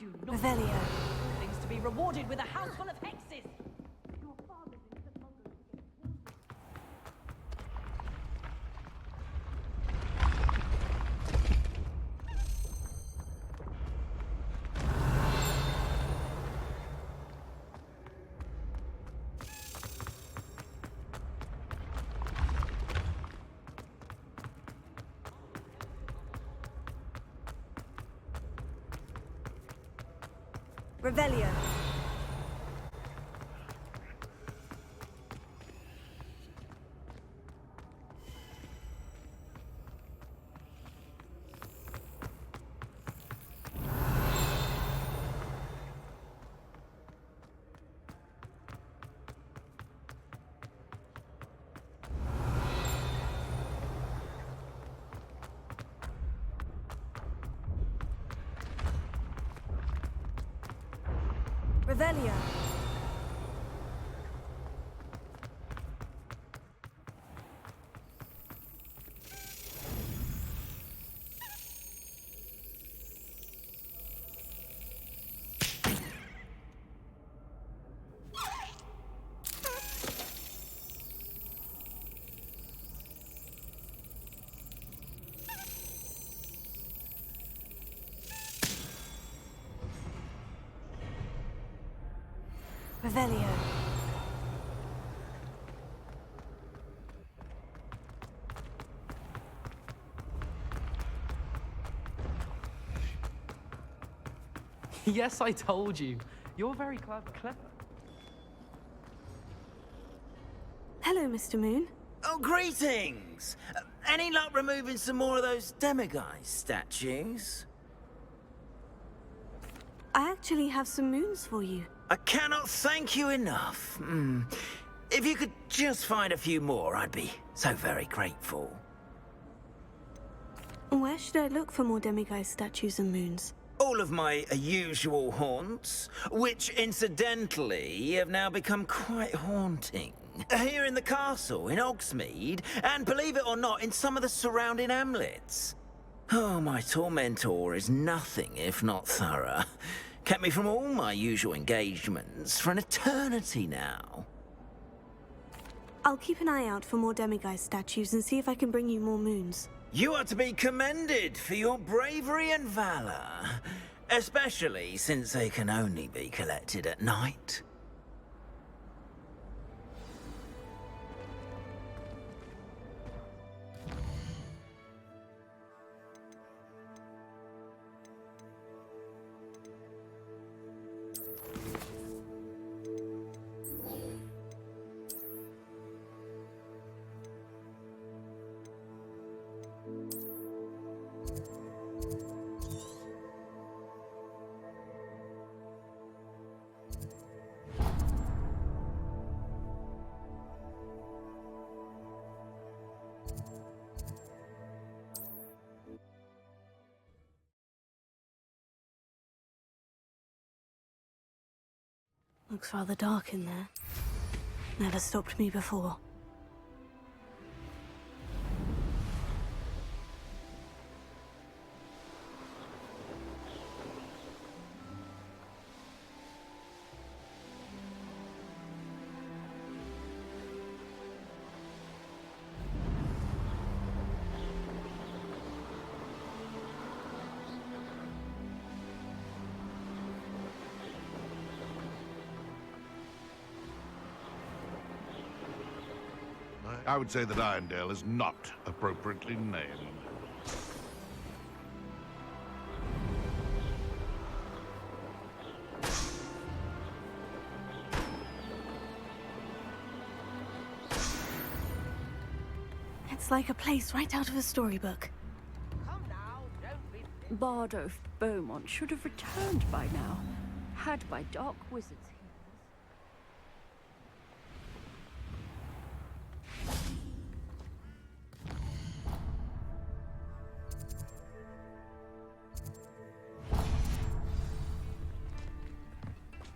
do not Revelio. things to be rewarded with a house full of hexes. Your father thinks that muggles Revelio. Revelio. Revelio. Yes, I told you. You're very clever. Hello, Mr. Moon. Oh, greetings! Any luck removing some more of those demiguise statues? I actually have some moons for you. I cannot thank you enough. If you could just find a few more, I'd be so very grateful. Where should I look for more demiguise statues and moons? All of my usual haunts, which incidentally have now become quite haunting. Here in the castle, in Hogsmeade, and believe it or not, in some of the surrounding hamlets. Oh, my tormentor is nothing if not thorough. Kept me from all my usual engagements for an eternity now. I'll keep an eye out for more demiguise statues and see if I can bring you more moons. You are to be commended for your bravery and valor, especially since they can only be collected at night. Looks rather dark in there. Never stopped me before. I would say that Irondale is not appropriately named. It's like a place right out of a storybook. Come now, don't be... Bardolph Beaumont should have returned by now, had by dark wizards'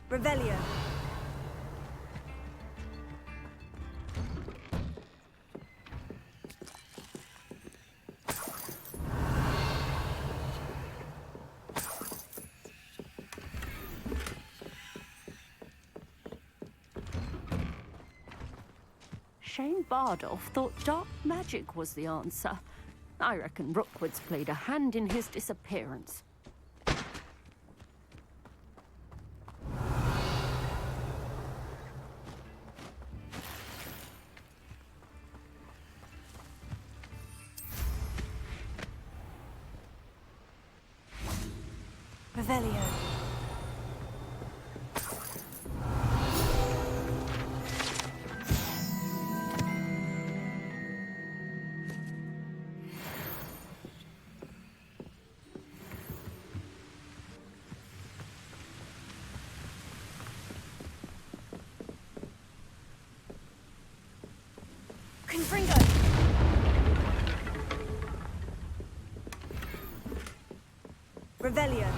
Revelio. Shane Bardolph thought dark magic was the answer. I reckon Rookwood's played a hand in his disappearance. Revelio. Confringo! Revelio.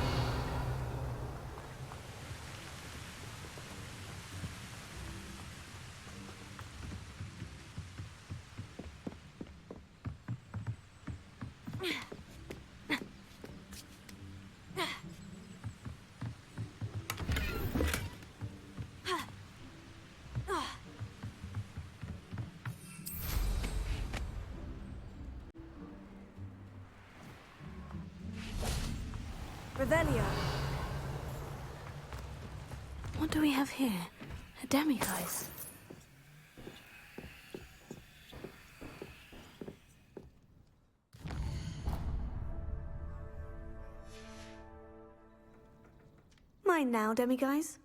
Revelio. What do we have here? A demiguise. Mine now, demiguise.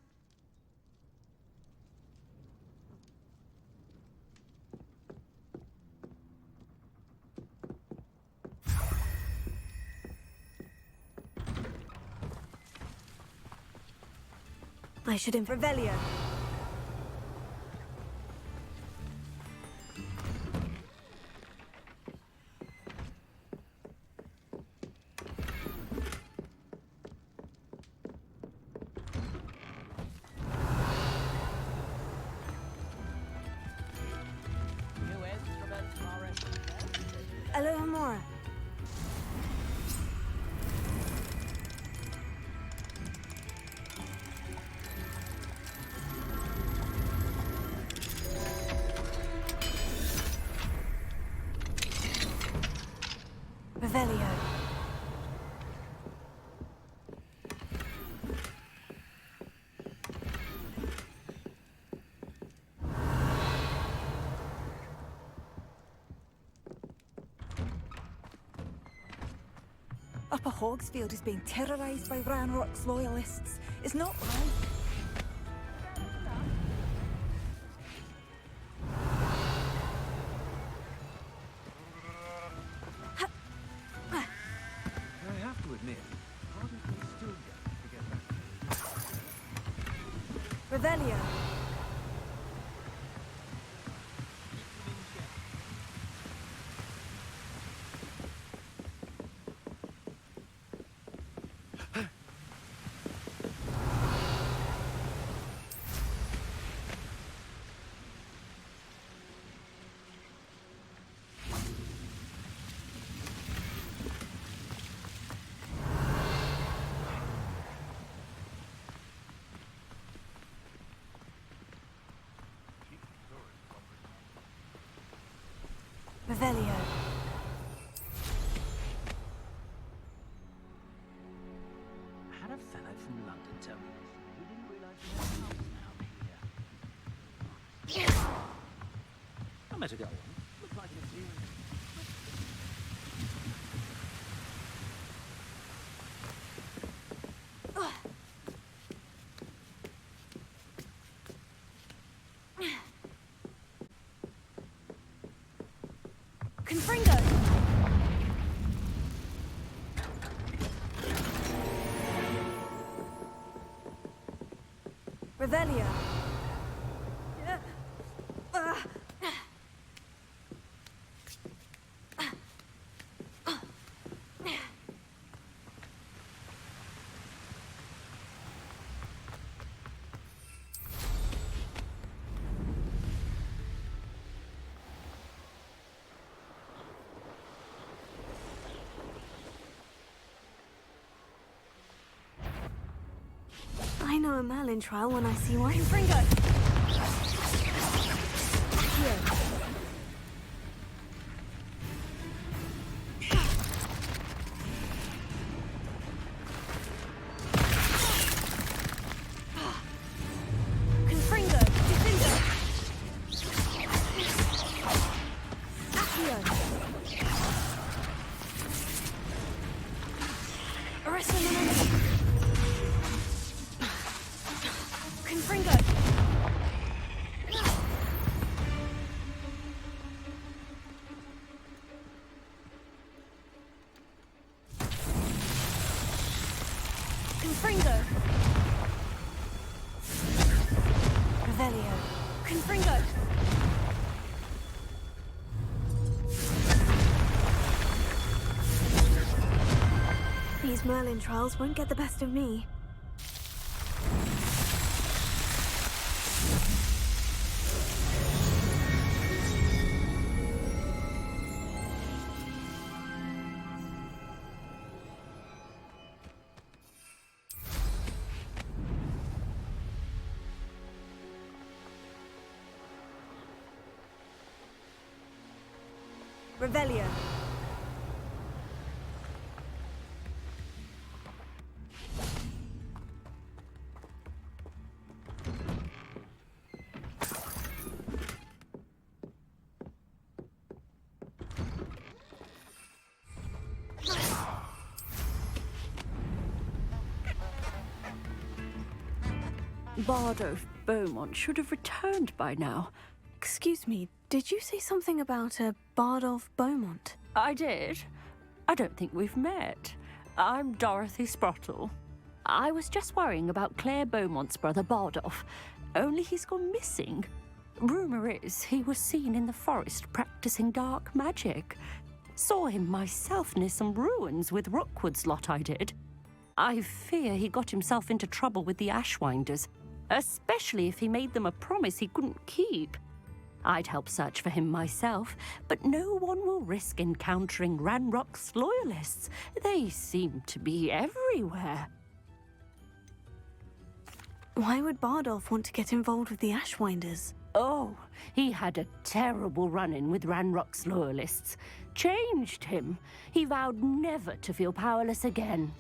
I should Revelio. Alohomora. Revelio. Upper Hogsfield is being terrorised by Ranrock's loyalists. It's not right. I have to admit, how did we still get to get back? Revelio. Revelio. I had a fellow from London tell me this. We didn't realise we had a house now here. I better go on. Looked like an experience. Confringo. Revelio. I know a Merlin trial when I see one. Confringo! Here. Confringo! Confringo! Revelio. Confringo! These Merlin trials won't get the best of me. Revelio. Bardo Beaumont should have returned by now. Excuse me, did you say something about a Bardolph Beaumont? I did. I don't think we've met. I'm Dorothy Sprottle. I was just worrying about Claire Beaumont's brother Bardolph, only he's gone missing. Rumour is he was seen in the forest practicing dark magic. Saw him myself near some ruins with Rookwood's lot I did. I fear he got himself into trouble with the Ashwinders, especially if he made them a promise he couldn't keep. I'd help search for him myself, but no one will risk encountering Ranrock's loyalists. They seem to be everywhere. Why would Bardolph want to get involved with the Ashwinders? Oh, he had a terrible run-in with Ranrock's loyalists. Changed him. He vowed never to feel powerless again.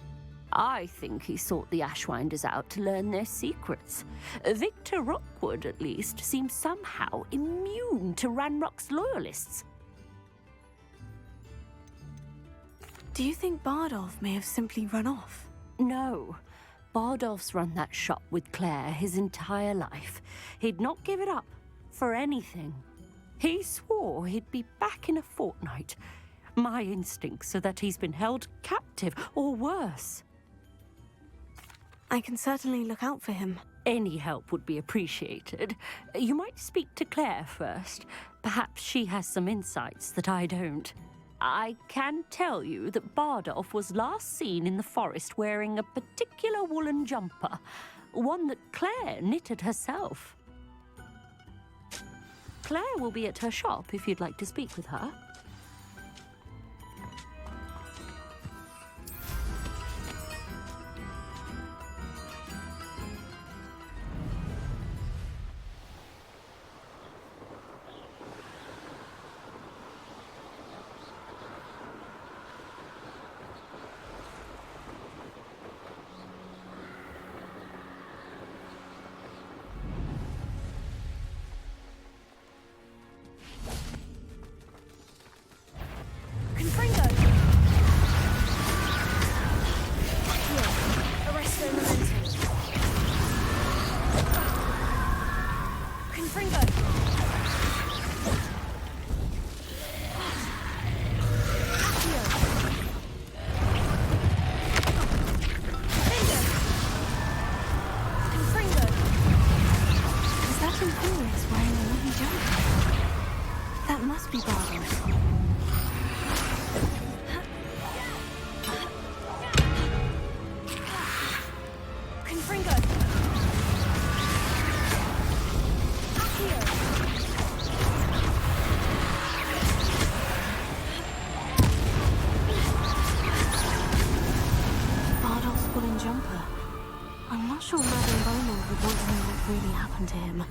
I think he sought the Ashwinders out to learn their secrets. Victor Rookwood, at least, seems somehow immune to Ranrock's loyalists. Do you think Bardolph may have simply run off? No. Bardolph's run that shop with Claire his entire life. He'd not give it up for anything. He swore he'd be back in a fortnight. My instincts are that he's been held captive, or worse. I can certainly look out for him. Any help would be appreciated. You might speak to Claire first. Perhaps she has some insights that I don't. I can tell you that Bardolph was last seen in the forest wearing a particular woolen jumper, one that Claire knitted herself. Claire will be at her shop if you'd like to speak with her. To him.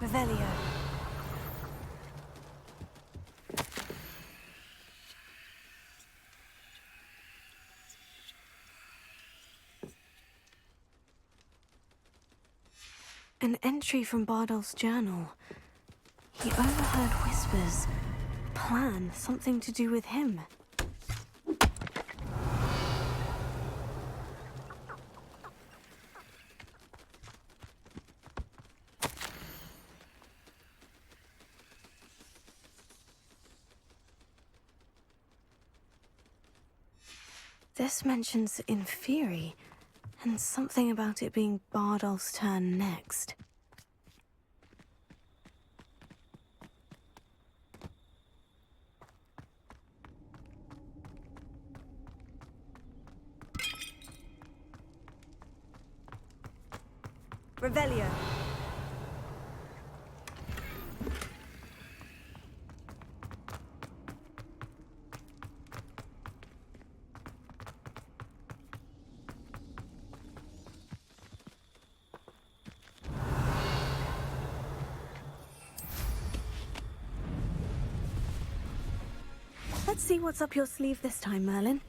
Revelio. An entry from Bardolph's journal. He overheard whispers. Plan, something to do with him. This mentions Inferi, and something about it being Bardolph's turn next. Revelio. Let's see what's up your sleeve this time, Merlin.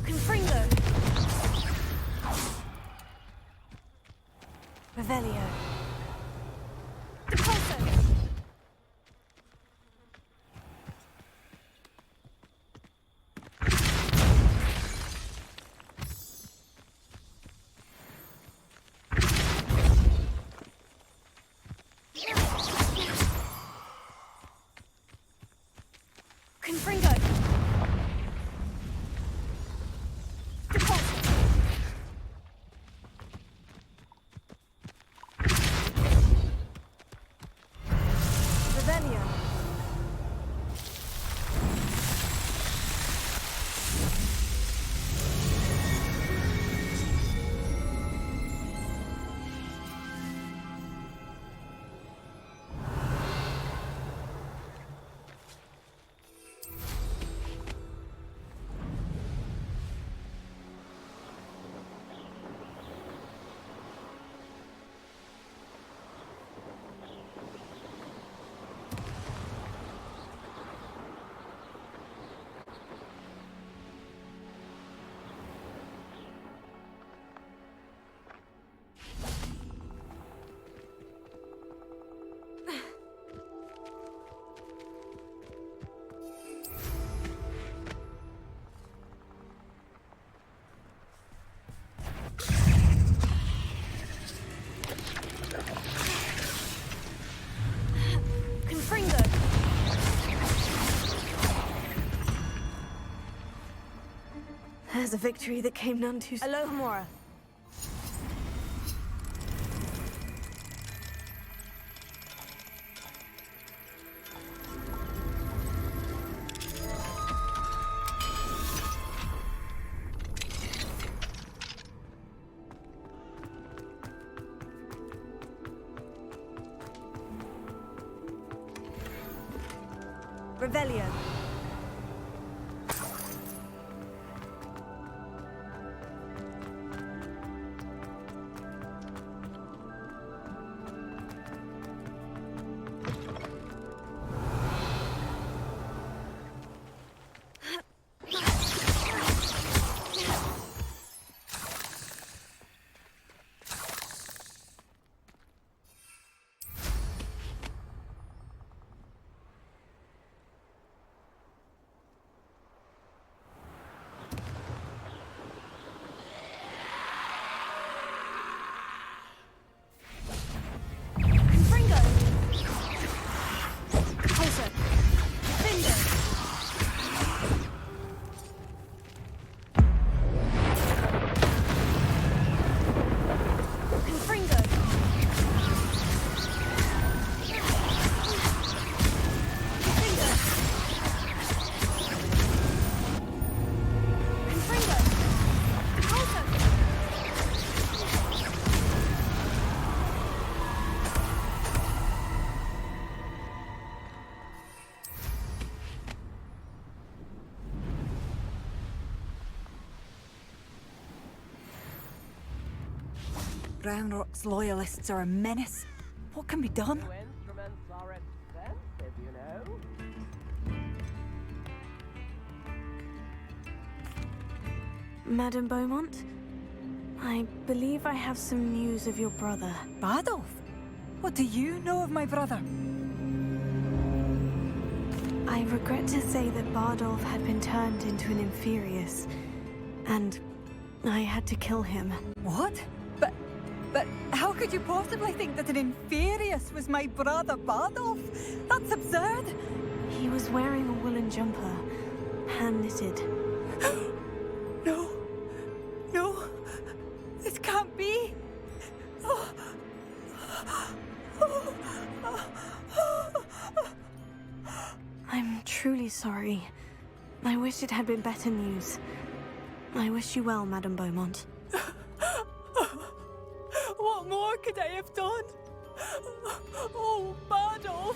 Confringo. Revelio. Depulso. Confringo. Depulso. Revelio. Confringo. There's a victory that came none too soon. Alohomora. Revelio. Roundrock's loyalists are a menace. What can be done? are expensive, you know. Madame Beaumont, I believe I have some news of your brother. Bardolph? What do you know of my brother? I regret to say that Bardolph had been turned into an Inferius, and I had to kill him. What? But how could you possibly think that an Inferius was my brother Bardolph? That's absurd! He was wearing a woolen jumper, hand-knitted. No, this can't be. I'm truly sorry. I wish it had been better news. I wish you well, Madame Beaumont. What more could I have done? Oh, Bardolph!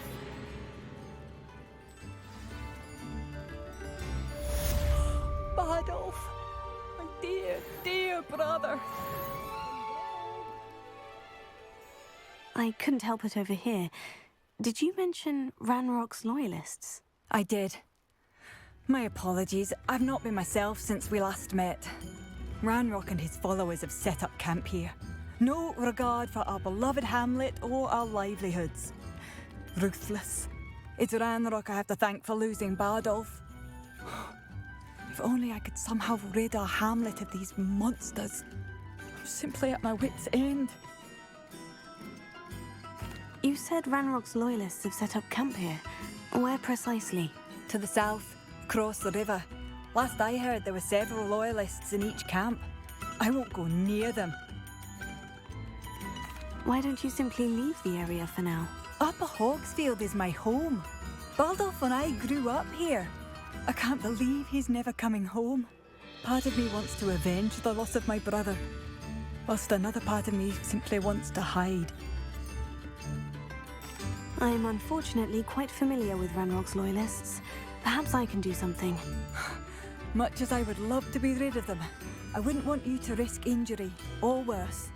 Bardolph! My dear, dear brother! I couldn't help it over here. Did you mention Ranrock's loyalists? I did. My apologies. I've not been myself since we last met. Ranrock and his followers have set up camp here. No regard for our beloved hamlet or our livelihoods. Ruthless. It's Ranrock I have to thank for losing Bardolph. If only I could somehow rid our hamlet of these monsters. I'm simply at my wit's end. You said Ranrock's loyalists have set up camp here. Where precisely? To the south, across the river. Last I heard, there were several loyalists in each camp. I won't go near them. Why don't you simply leave the area for now? Upper Hogsfield is my home. Bardolph and I grew up here. I can't believe he's never coming home. Part of me wants to avenge the loss of my brother, whilst another part of me simply wants to hide. I am unfortunately quite familiar with Ranrock's loyalists. Perhaps I can do something. Much as I would love to be rid of them, I wouldn't want you to risk injury, or worse.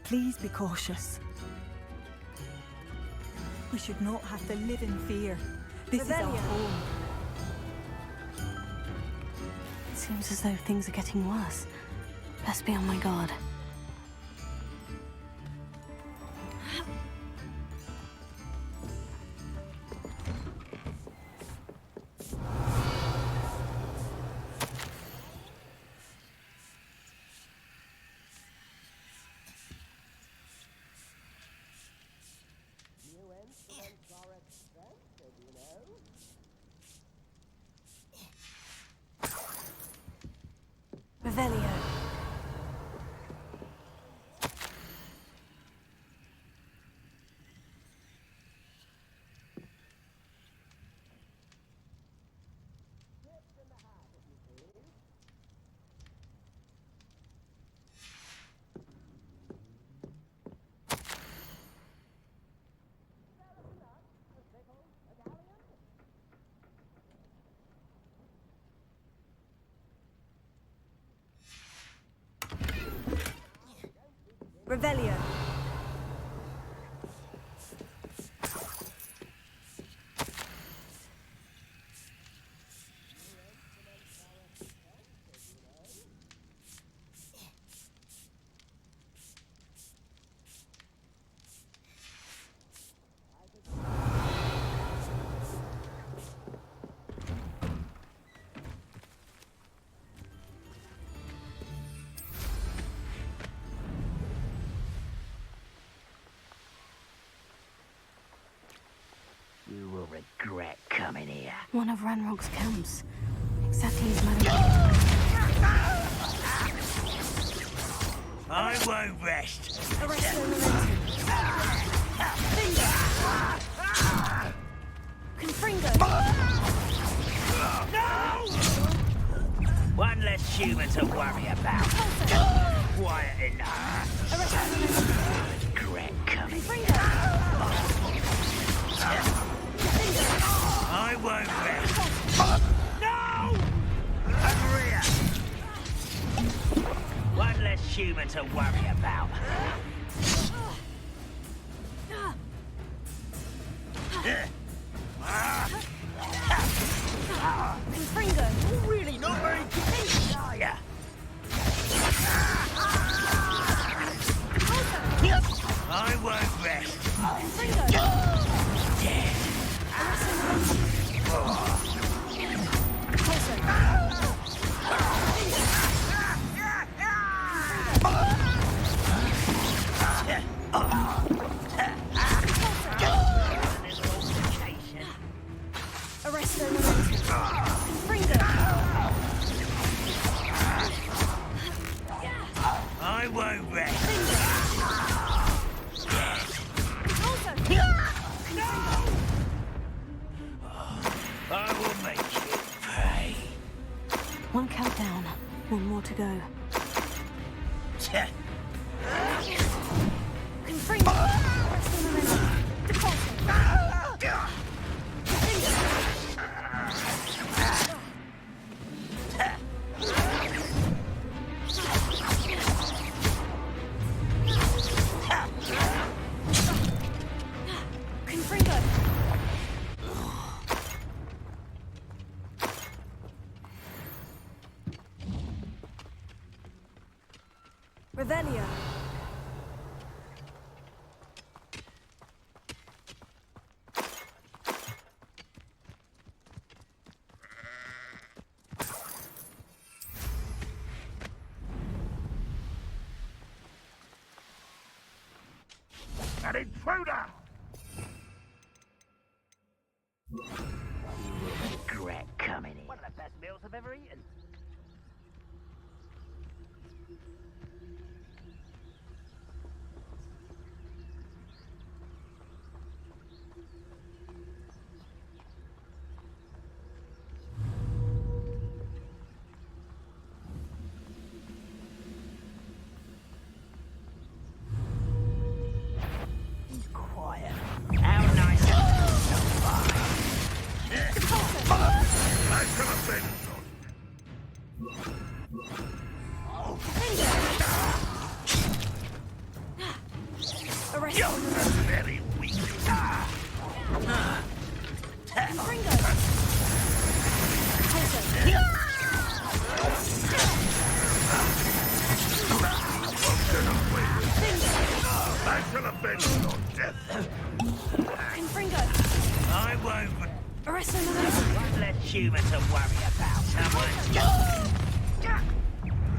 Please be cautious. We should not have to live in fear. This is our home. It seems as though things are getting worse. Best be on my guard. Revelio. Revelio. You will regret coming here. One of Ranrock's camps. Exactly as Madame. I won't rest. Confringo! No! One less human to worry about. Quiet enough. Regret coming. I won't rest. No! Over here. One less human to worry about. won't rest. I won't rest. I will make you pay. One countdown. One more to go. Revelio. An intruder! You will regret coming in. One of the best meals I've ever eaten. Very weak. I shall avenge your death. I won't. One less human to worry about.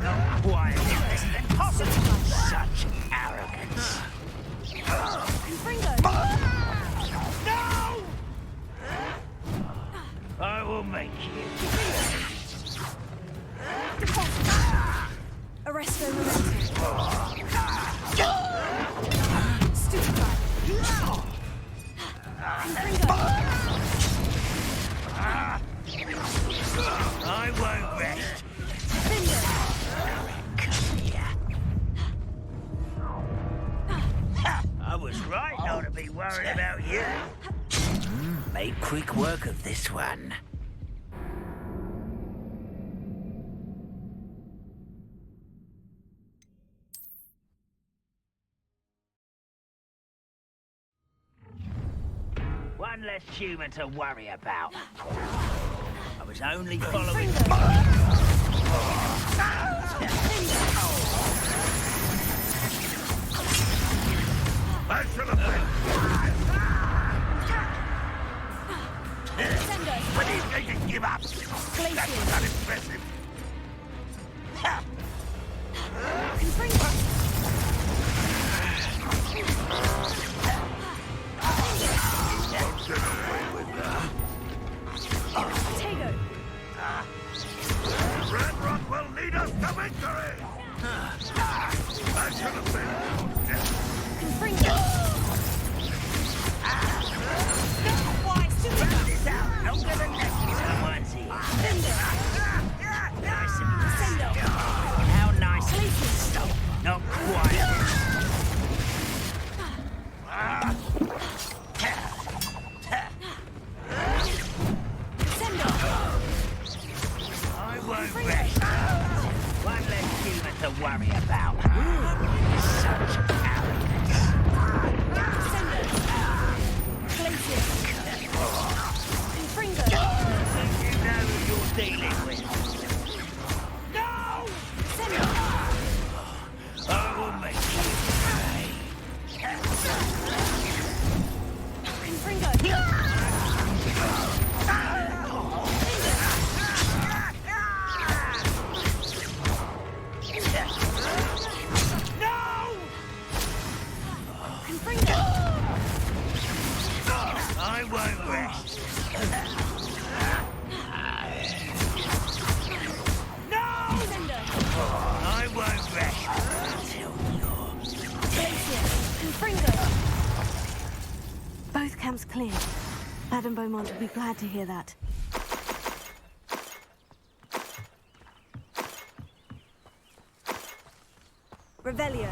Not quiet. This is impossible. Such arrogance. No! I will make you. Arresto Stupefy. I won't rest. I was right not to be worried about you. Made quick work of this one. One less human to worry about. I was only following. I shall avenge. When he's going to give up. That's unimpressive. Don't get away with that. Redrock will lead us to victory! I shall avenge your death. This out longer than necessary. Someone's here. I won't rest. No! I won't rest. Both camps clear. Madame Beaumont will be glad to hear that. Revelio.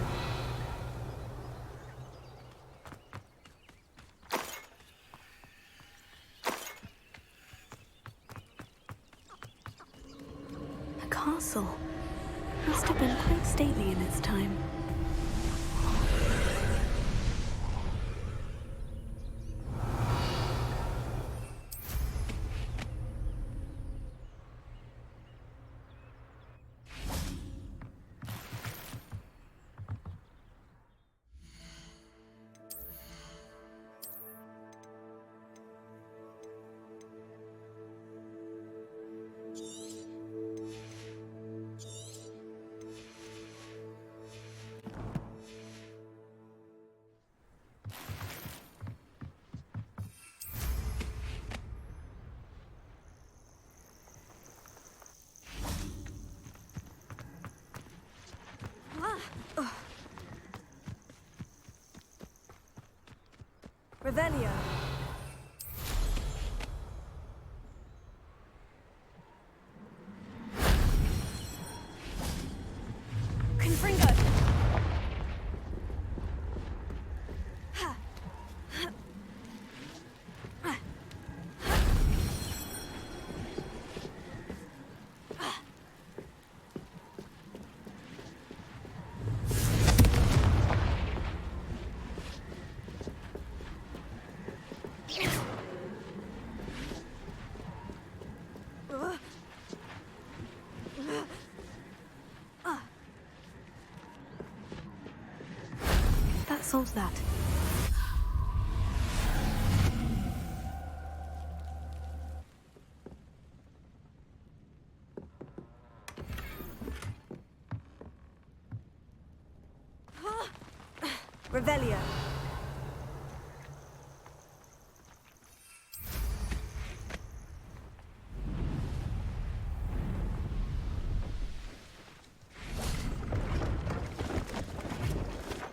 A castle. Must have been quite stately in its time. Revelio. Confringo. That solves that. Revelio.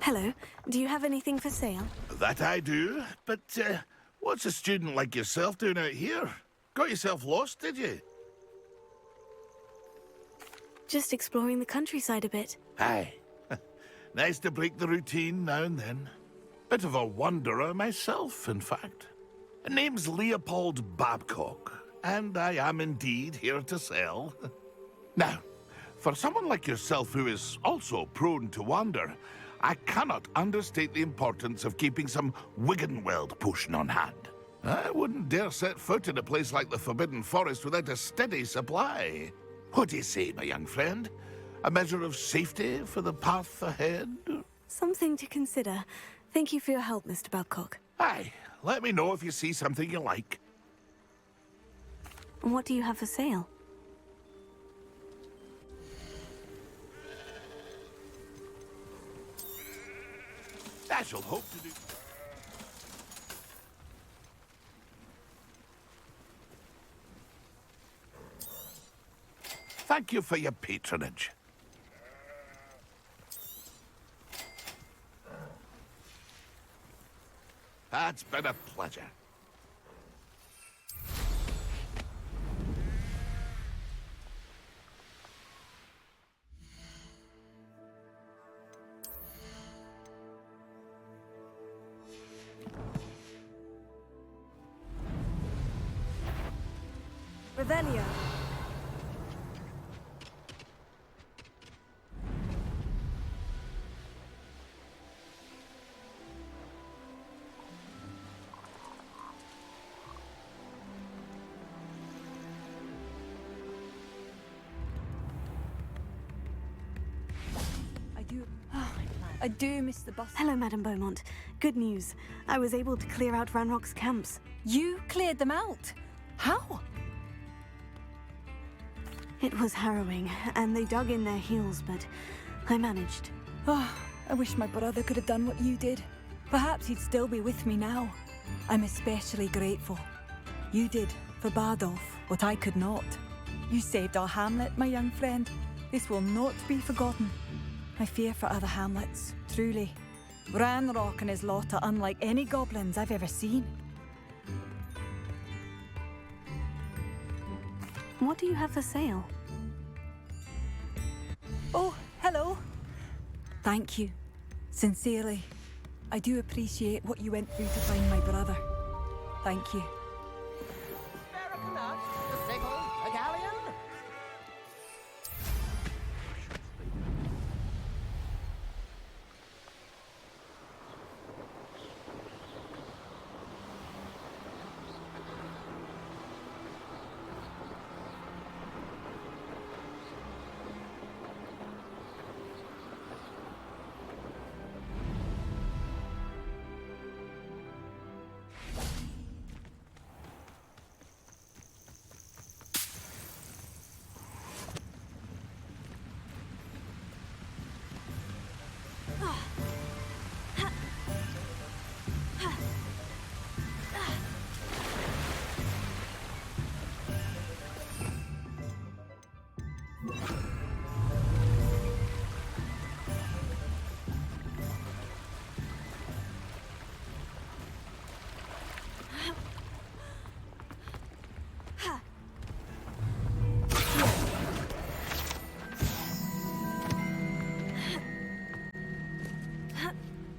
Hello. Do you have anything for sale? That I do, but what's a student like yourself doing out here? Got yourself lost, did you? Just exploring the countryside a bit. Aye. Nice to break the routine now and then. Bit of a wanderer myself, in fact. Name's Leopold Babcock, and I am indeed here to sell. Now, for someone like yourself who is also prone to wander, I cannot understate the importance of keeping some Wiggenweld potion on hand. I wouldn't dare set foot in a place like the Forbidden Forest without a steady supply. What do you say, my young friend? A measure of safety for the path ahead? Something to consider. Thank you for your help, Mr. Babcock. Aye, let me know if you see something you like. And what do you have for sale? I shall hope to do... Thank you for your patronage. That's been a pleasure. Revelio. I do. Oh, my plan. I do miss the bus. Hello, Madame Beaumont. Good news. I was able to clear out Ranrock's camps. You cleared them out? How? It was harrowing, and they dug in their heels, but I managed. Oh, I wish my brother could have done what you did. Perhaps he'd still be with me now. I'm especially grateful. You did, for Bardolph, what I could not. You saved our hamlet, my young friend. This will not be forgotten. I fear for other hamlets, truly. Ranrock and his lot are unlike any goblins I've ever seen. What do you have for sale? Oh, hello. Thank you. Sincerely. I do appreciate what you went through to find my brother. Thank you.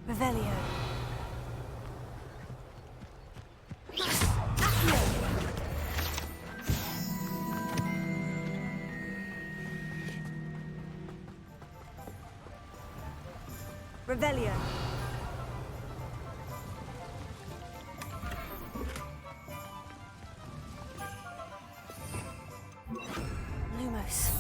Revelio. Revelio. Lumos.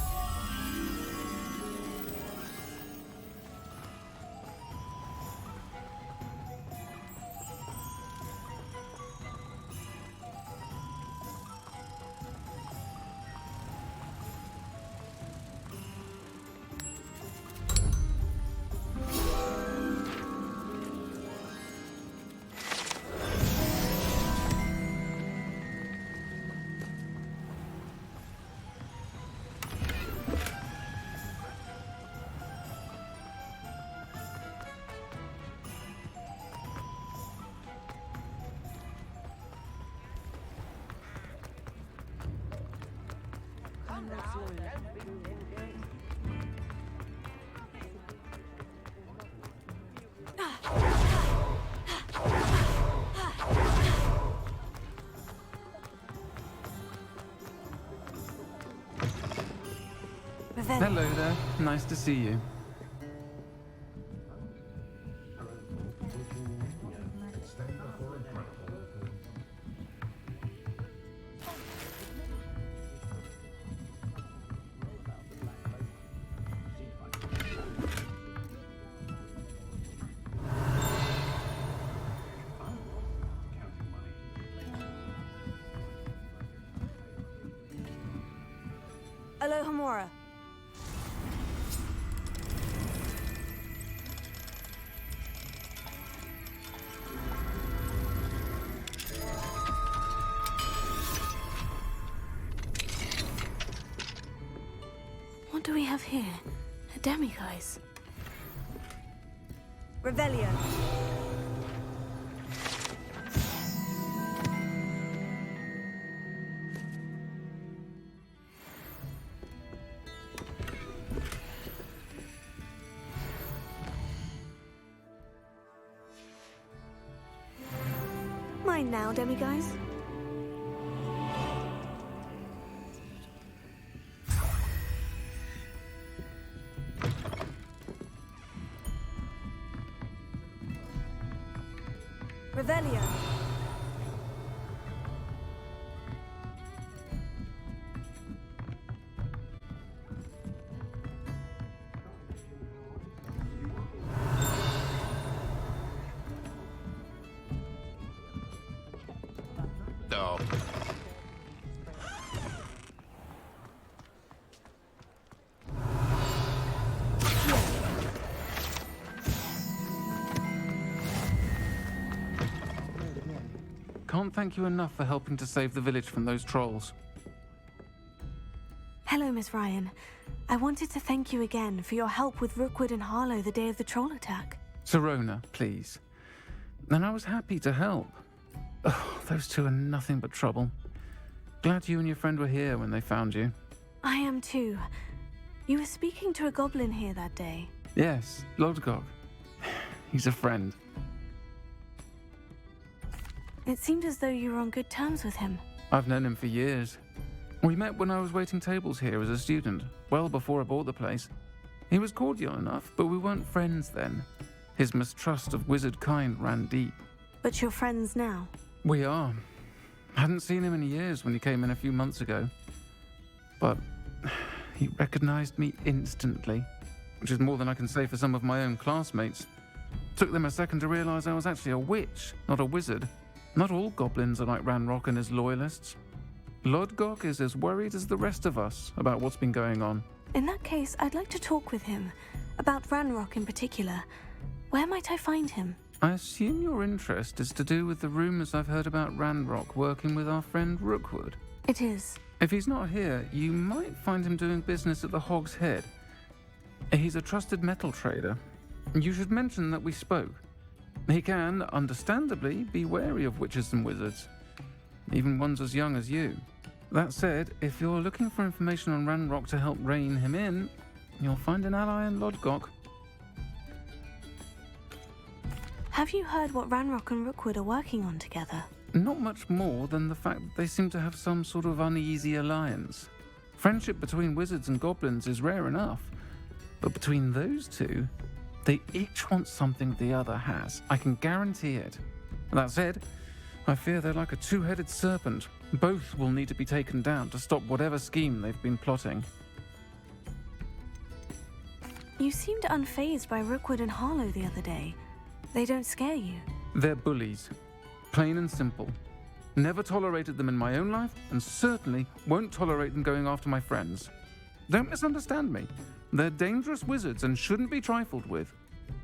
Hello there. Nice to see you. Alohomora. What do we have here? A demiguise. Revelio. Mine now, demiguise. Revelio. job. Can't thank you enough for helping to save the village from those trolls. Hello, Miss Ryan. I wanted to thank you again for your help with Rookwood and Harlow the day of the troll attack. Sirona, please. And I was happy to help. Oh, those two are nothing but trouble. Glad you and your friend were here when they found you. I am too. You were speaking to a goblin here that day. Yes, Lodgok. He's a friend. It seemed as though you were on good terms with him. I've known him for years. We met when I was waiting tables here as a student, well before I bought the place. He was cordial enough, but we weren't friends then. His mistrust of wizard kind ran deep. But you're friends now? We are. Hadn't seen him in years when he came in a few months ago. But he recognized me instantly, which is more than I can say for some of my own classmates. Took them a second to realize I was actually a witch, not a wizard. Not all goblins are like Ranrock and his loyalists. Lodgok is as worried as the rest of us about what's been going on. In that case, I'd like to talk with him. About Ranrock in particular. Where might I find him? I assume your interest is to do with the rumors I've heard about Ranrock working with our friend Rookwood. It is. If he's not here, you might find him doing business at the Hogsheade. He's a trusted metal trader. You should mention that we spoke. He can, understandably, be wary of witches and wizards, even ones as young as you. That said, if you're looking for information on Ranrock to help rein him in, you'll find an ally in Lodgok. Have you heard what Ranrock and Rookwood are working on together? Not much more than the fact that they seem to have some sort of uneasy alliance. Friendship between wizards and goblins is rare enough, but between those two, they each want something the other has. I can guarantee it. That said, I fear they're like a two-headed serpent. Both will need to be taken down to stop whatever scheme they've been plotting. You seemed unfazed by Rookwood and Harlow the other day. They don't scare you. They're bullies. Plain and simple. Never tolerated them in my own life, and certainly won't tolerate them going after my friends. Don't misunderstand me. They're dangerous wizards and shouldn't be trifled with.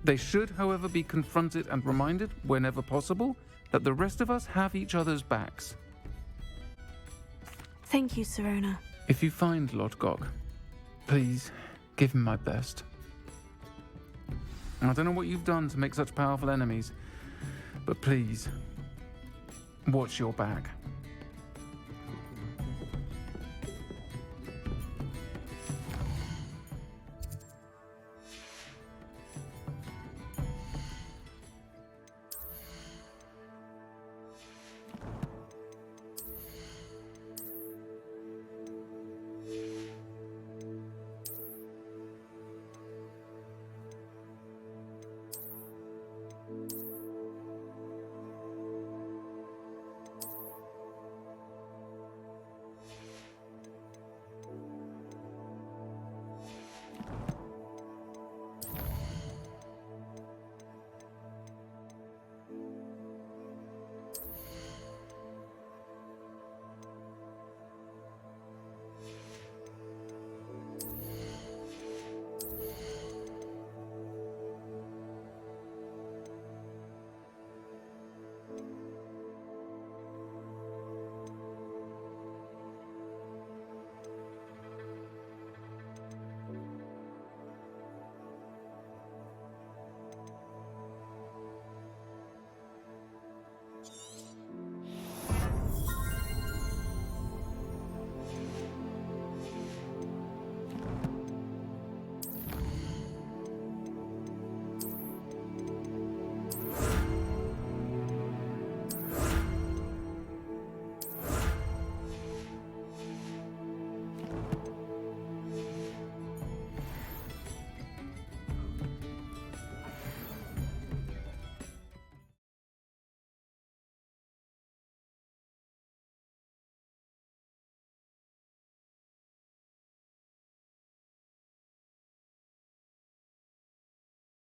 They should, however, be confronted and reminded, whenever possible, that the rest of us have each other's backs. Thank you, Sirona. If you find Lodgok, please give him my best. I don't know what you've done to make such powerful enemies, but please, watch your back.